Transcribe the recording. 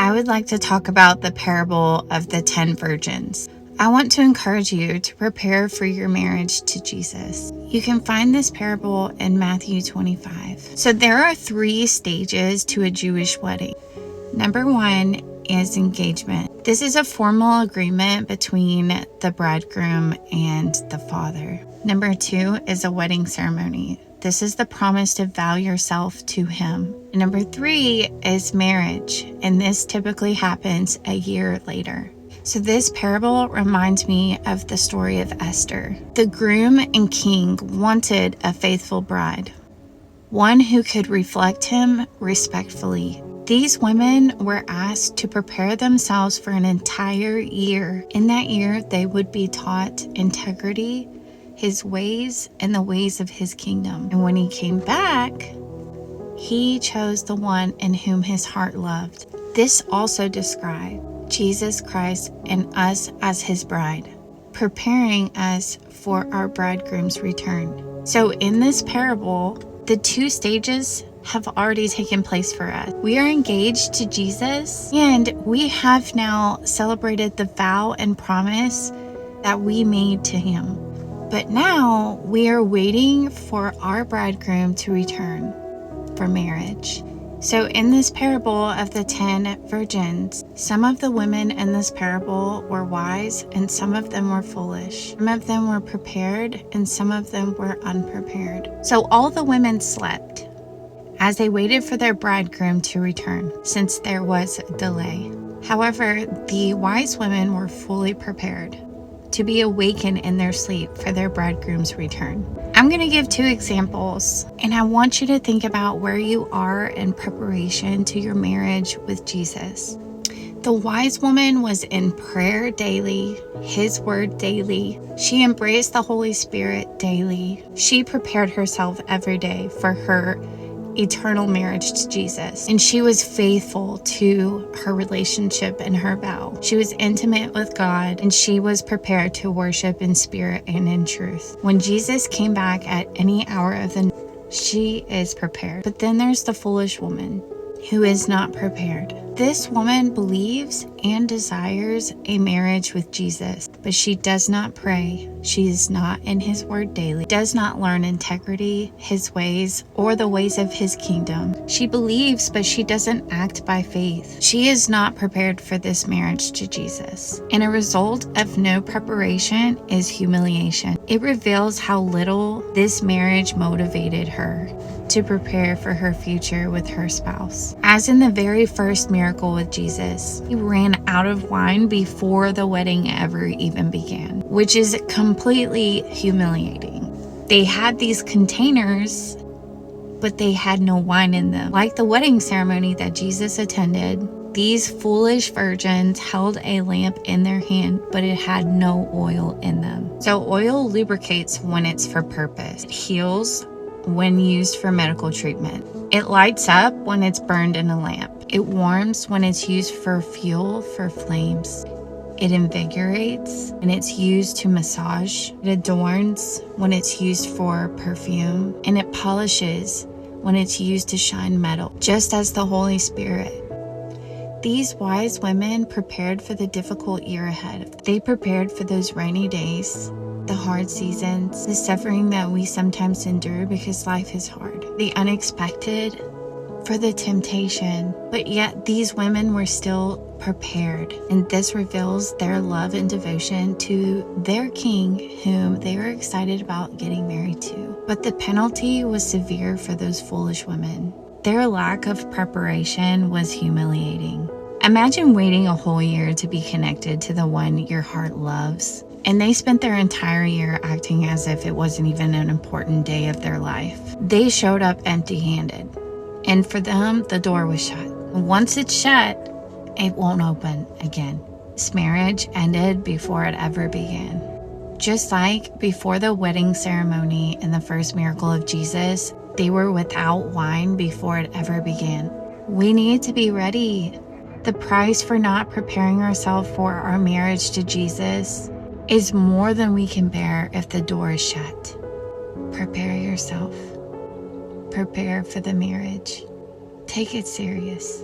I would like to talk about the parable of the 10 virgins. I want to encourage you to prepare for your marriage to Jesus. You can find this parable in Matthew 25. So there are 3 stages to a Jewish wedding. Number 1 is engagement. This is a formal agreement between the bridegroom and the father. Number 2 is a wedding ceremony. This is the promise to vow yourself to him. And number 3 is marriage, and this typically happens a year later. So this parable reminds me of the story of Esther. The groom and king wanted a faithful bride, one who could reflect him respectfully. These women were asked to prepare themselves for an entire year. In that year, they would be taught integrity, his ways, and the ways of his kingdom. And when he came back, he chose the one in whom his heart loved. This also described Jesus Christ and us as his bride, preparing us for our bridegroom's return. So in this parable, the 2 stages have already taken place for us. We are engaged to Jesus, and we have now celebrated the vow and promise that we made to him. But now we are waiting for our bridegroom to return for marriage. So in this parable of the 10 virgins, some of the women in this parable were wise and some of them were foolish. Some of them were prepared and some of them were unprepared. So all the women slept as they waited for their bridegroom to return, since there was a delay. However, the wise women were fully prepared to be awakened in their sleep for their bridegroom's return. I'm going to give 2 examples, and I want you to think about where you are in preparation to your marriage with Jesus. The wise woman was in prayer daily, his word daily. She embraced the Holy Spirit daily. She prepared herself every day for her eternal marriage to Jesus, and she was faithful to her relationship and her vow. She was intimate with God, and she was prepared to worship in spirit and in truth. When Jesus came back at any hour of the night, she is prepared. But then there's the foolish woman who is not prepared. This woman believes and desires a marriage with Jesus, but she does not pray. She is not in his word daily, does not learn integrity, his ways, or the ways of his kingdom. She believes, but she doesn't act by faith. She is not prepared for this marriage to Jesus. And a result of no preparation is humiliation. It reveals how little this marriage motivated her to prepare for her future with her spouse. As in the very first miracle with Jesus, he ran out of wine before the wedding ever even began, which is completely humiliating. They had these containers, but they had no wine in them. Like the wedding ceremony that Jesus attended, these foolish virgins held a lamp in their hand, but it had no oil in them. So oil lubricates when it's for purpose. It heals when used for medical treatment. It lights up when it's burned in a lamp. It warms when it's used for fuel for flames. It invigorates when it's used to massage. It adorns when it's used for perfume. And it polishes when it's used to shine metal, just as the Holy Spirit. These wise women prepared for the difficult year ahead. They prepared for those rainy days, the hard seasons, the suffering that we sometimes endure because life is hard, the unexpected, for the temptation. But yet these women were still prepared, and this reveals their love and devotion to their king, whom they were excited about getting married to. But the penalty was severe for those foolish women. Their lack of preparation was humiliating. Imagine waiting a whole year to be connected to the one your heart loves. And they spent their entire year acting as if it wasn't even an important day of their life. They showed up empty-handed. And for them, the door was shut. Once it's shut, it won't open again. This marriage ended before it ever began. Just like before the wedding ceremony in the first miracle of Jesus, they were without wine before it ever began. We need to be ready. The price for not preparing ourselves for our marriage to Jesus is more than we can bear if the door is shut. Prepare yourself. Prepare for the marriage. Take it serious.